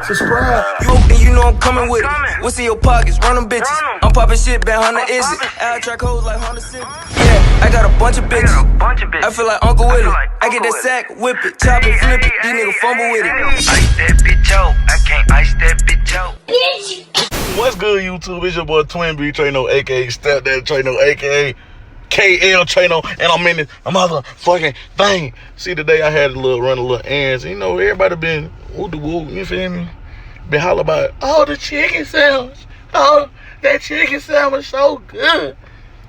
Subscribe. And you know I'm coming with it. What's in your pockets? Run them bitches. I'm popping shit, bet Hunter is it. I track hoes like Honda Civic. Yeah, I got a bunch of bitches. I feel like Uncle Willie. I get that sack, whip it, chop it, flip it. These niggas fumble with it. Ice that bitch out. I can't ice that bitch out. What's good, YouTube? It's your boy TwinBTrenoo, aka Stepdad aka KL and I'm in this motherfucking thing. See, today I had run a little errands. You know, everybody been woo, you feel me? Been hollering about, oh, the chicken sandwich. Oh, that chicken sandwich so good.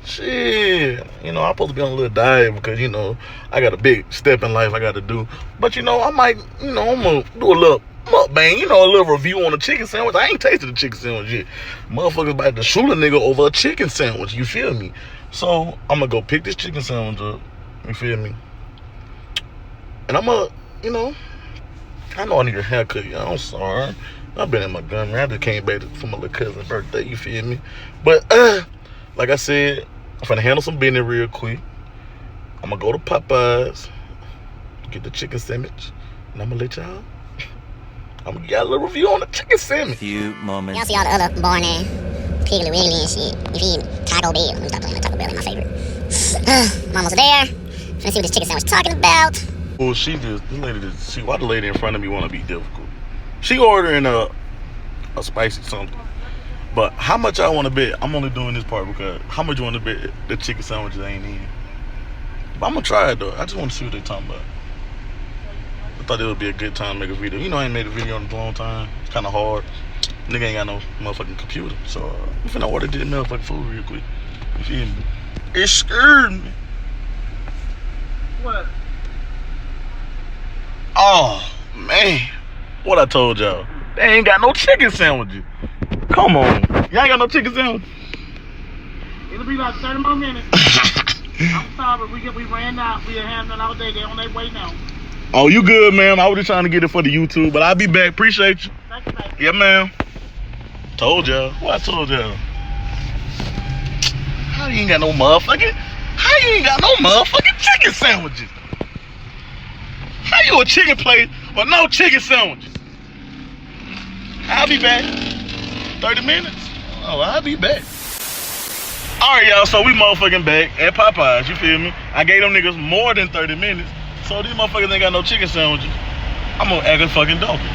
Shit. You know, I'm supposed to be on a little diet because, you know, I got a big step in life I got to do. But, you know, I might, you know, I'm going to do a little mukbang, you know, a little review on the chicken sandwich. I ain't tasted the chicken sandwich yet. Motherfuckers about to shoot a nigga over a chicken sandwich, you feel me? So, I'm going to go pick this chicken sandwich up, you feel me? And I'm going to, you know, I know I need a haircut, y'all. I'm sorry. I've been in Montgomery. I just came back for my little cousin's birthday, you feel me? But, like I said, I'm finna handle some business real quick. I'm gonna go to Popeyes, get the chicken sandwich, and I'm gonna let y'all, I'm gonna get a little review on the chicken sandwich. Few moments. Y'all see all the other boring ass Piggly Wiggly and shit. You feel me? Taco Bell. Let me stop playing. Taco Bell is my favorite. I'm almost there. Finna see what this chicken sandwich talking about. Well, why the lady in front of me wanna be difficult? She ordering a spicy something. But how much I want to bet? I'm only doing this part because how much you want to bet the chicken sandwiches ain't in? But I'm gonna try it though. I just want to see what they talking about. I thought it would be a good time to make a video. You know, I ain't made a video in a long time. It's kind of hard. Nigga ain't got no motherfucking computer, so I'm finna order this motherfucking food real quick. You feel me? It scared me. What? Oh man, what I told y'all? They ain't got no chicken sandwiches. Come on. Y'all ain't got no chicken sandwich? It'll be like 30 more minutes. I'm sorry, we ran out. We had them all day. They're on their way now. Oh, you good, ma'am. I was just trying to get it for the YouTube, but I'll be back. Appreciate you. Thank you, baby. Yeah, ma'am. Told y'all. What I told y'all? How you ain't got no motherfucking chicken sandwiches? How you a chicken place but no chicken sandwiches? I'll be back. 30 minutes? Oh, I'll be back. Alright, y'all, so we motherfucking back at Popeyes, you feel me? I gave them niggas more than 30 minutes, so these motherfuckers ain't got no chicken sandwiches. I'm gonna act a fucking donkey.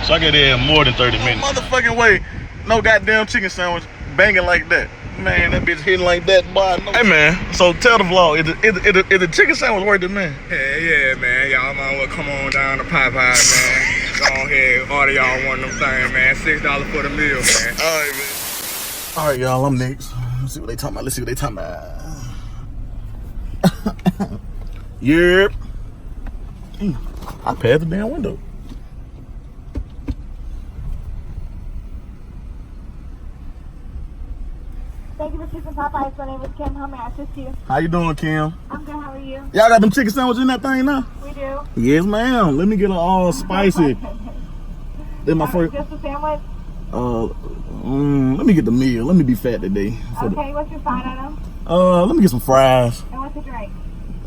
So I gotta have more than 30 minutes. Motherfucking way, no goddamn chicken sandwich banging like that. Man, that bitch hitting like that, boy. No. Hey, man, so tell the vlog, is the chicken sandwich worth it, man? Hell yeah, man. Y'all might well come on down to Popeyes, man. Go ahead, order y'all one of them things, man. $6 for the meal, man. Alright, man. Alright, y'all, I'm next. Let's see what they talking about. Yep. I passed the damn window. Thank you for choosing Popeyes. My name is Kim. How may I assist you? How you doing, Kim? I'm good. How are you? Y'all got them chicken sandwiches in that thing now? We do. Yes, ma'am. Let me get it all spicy. Then my first. Just a sandwich? Let me get the meal. Let me be fat today. Okay, what's your side item? Let me get some fries. And what's the drink?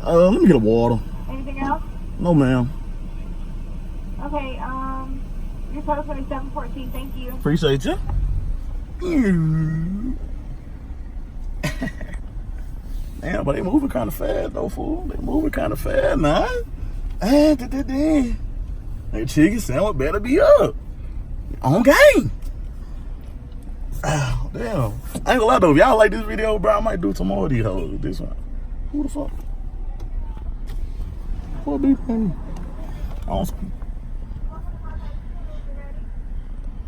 Let me get a water. Anything else? No, ma'am. Okay, your total's going to be $7.14. Thank you. Appreciate you. Damn, but they moving kind of fast though, fool. They moving kind of fast, man. That chicken sandwich better be up. On game. Oh, damn. I ain't gonna lie though, if y'all like this video, bro, I might do some more of these hoes. This one. Who the fuck? What be thing? I don't speak.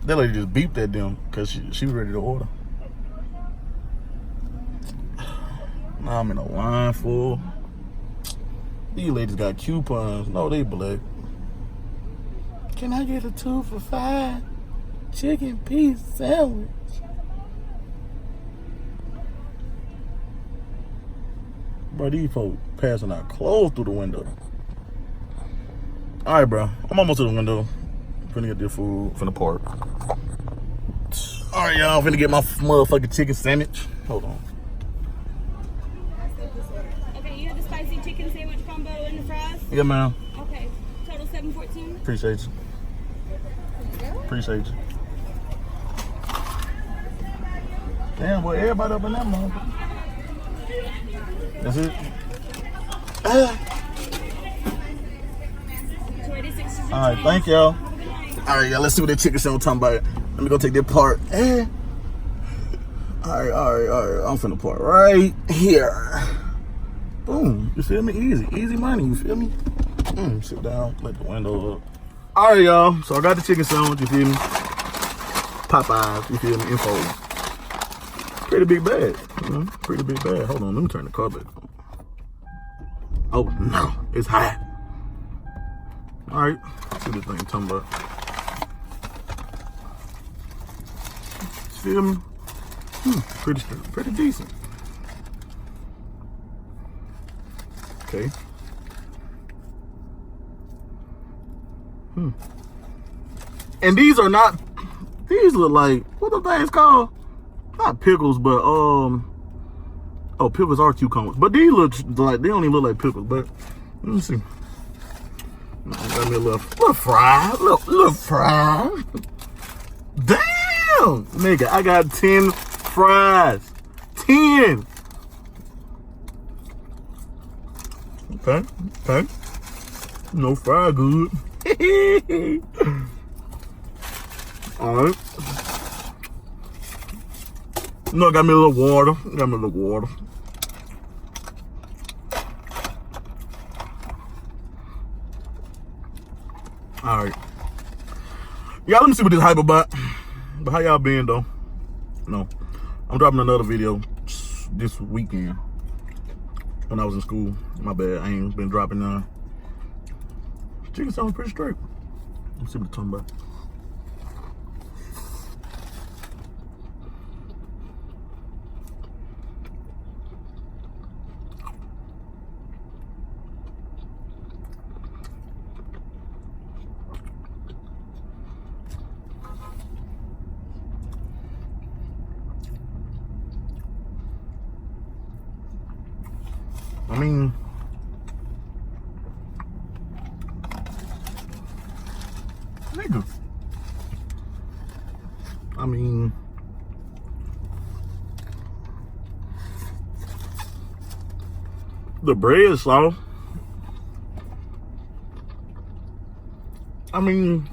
That lady just beeped at them because she was ready to order. Now I'm in a line full. These ladies got coupons. No, they black. Can I get a 2 for $5 chicken piece sandwich? Bro, these folks passing out clothes through the window. All right, bro. I'm almost to the window. Finna get this food from the park. All right, y'all. Finna get my motherfucking chicken sandwich. Hold on. Okay, you have the spicy chicken sandwich combo and the fries? Yeah, ma'am. Okay, total $7.14. Appreciate you. Appreciate you. Damn, boy, everybody up in that motherfucker. That's it. 26. All right, thank y'all. All right, y'all. Let's see what that chicken sandwich talking about. Let me go take that part. All right. I'm finna part right here. Boom. You feel me? Easy money. You feel me? Sit down. Let the window up. All right, y'all. So I got the chicken sandwich. You feel me? Popeyes. You feel me? Info. Pretty big bag. Pretty big bag. Hold on. Let me turn the car back on. Oh no, it's hot. All right. Let's see this thing talking about. Feel me? Pretty decent. Okay. And these are not. These look like, what the things called? Not pickles, but oh, pickles are cucumbers. But these look like, they don't even look like pickles. But let me see. Got me a little fry, little fry. Damn, nigga, I got 10 fries. 10. Okay. No fry good. All right. No, got me a little water. All right. Y'all, let me see what this hype about. But how y'all been, though? No. I'm dropping another video this weekend when I was in school. My bad. I ain't been dropping none. Chicken sounds pretty straight. Let's see what it's talking about. I mean, nigga. I mean, the bread is soft. I mean,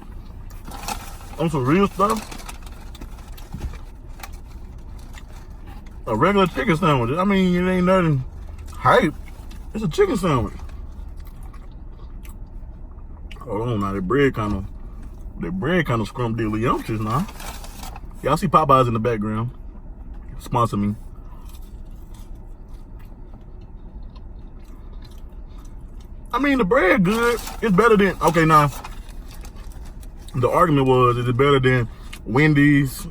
on some real stuff, a regular chicken sandwich. I mean, it ain't nothing hype. It's a chicken sandwich. Hold on now, that bread kind of scrumdiddlyumptious now. Y'all see Popeyes in the background. Sponsor me. I mean, the bread good. It's better than, okay, now, the argument was, is it better than Wendy's,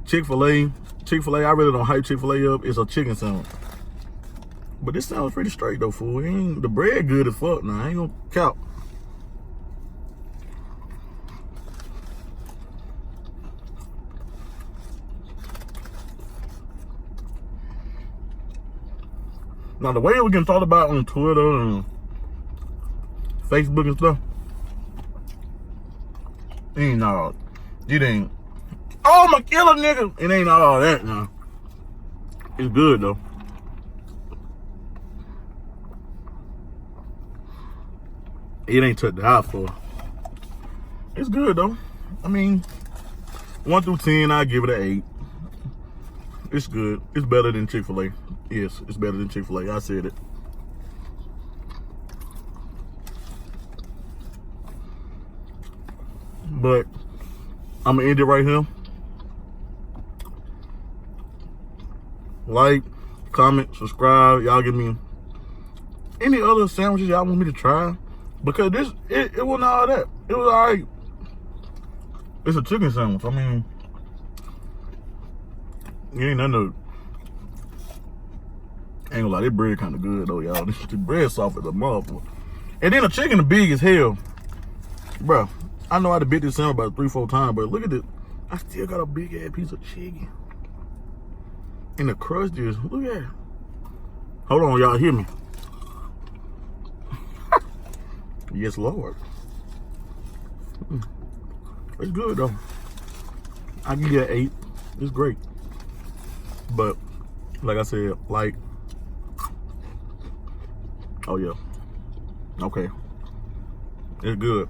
Chick-fil-A? Chick-fil-A, I really don't hype Chick-fil-A up. It's a chicken sandwich. But this sounds pretty straight though, fool. The bread good as fuck now. I ain't gonna count. Now the way we can talk about on Twitter and Facebook and stuff, it ain't, oh my killer nigga, it ain't all that now. It's good though. It ain't took the eye for. It's good though. I mean, 1 through 10, I give it an 8. It's good. It's better than Chick-fil-A. Yes, it's better than Chick-fil-A. I said it. But I'm gonna end it right here. Like, comment, subscribe. Y'all give me any other sandwiches y'all want me to try. Because this, it wasn't all that. It was all right. It's a chicken sandwich. I mean, it ain't nothing to, ain't gonna lie, this bread kind of good though, y'all. This bread soft as a motherfucker. And then the chicken is big as hell. Bro, I know I had to bit this sandwich about 3-4 times, but look at this. I still got a big ass piece of chicken. And the crust is, look at it. Hold on, y'all hear me. Yes, Lord. It's good though. I give it an 8. It's great. But like I said, like, oh yeah, okay, it's good.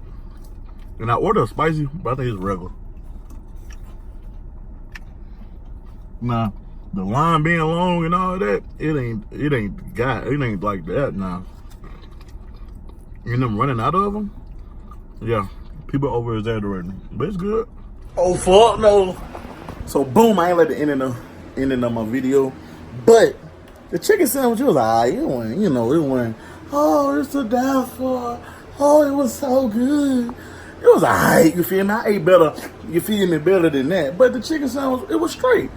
And I ordered a spicy, but I think it's regular. Now, the line being long and all that, it ain't like that now. And them running out of them, yeah, people over exaggerating, but it's good. Oh fuck no! So boom, I ain't let the ending of my video, but the chicken sandwich was alright. It wasn't. Oh, it's to die for. Oh, it was so good. It was alright. You feel me? I ate better. You feel me? Better than that. But the chicken sandwich, it was straight.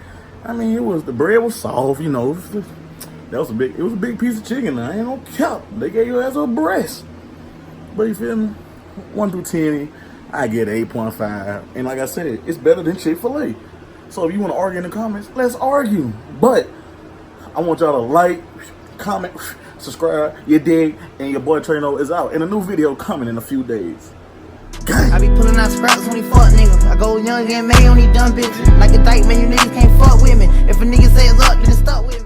I mean, the bread was soft. You know, it was a big piece of chicken. I ain't no cap. They gave you as a breast. But you feel me? 1 through 10, I get 8.5. And like I said, it's better than Chick-fil-A. So if you want to argue in the comments, let's argue. But I want y'all to like, comment, subscribe, you dig, and your boy TwinBTrenoo is out. And a new video coming in a few days. Gang. I be pulling out scraps when he fuck niggas. I go young and May on these dumb bitches. Like a dyke, man, you niggas can't fuck with me. If a nigga say it's up, then it's stuck with me.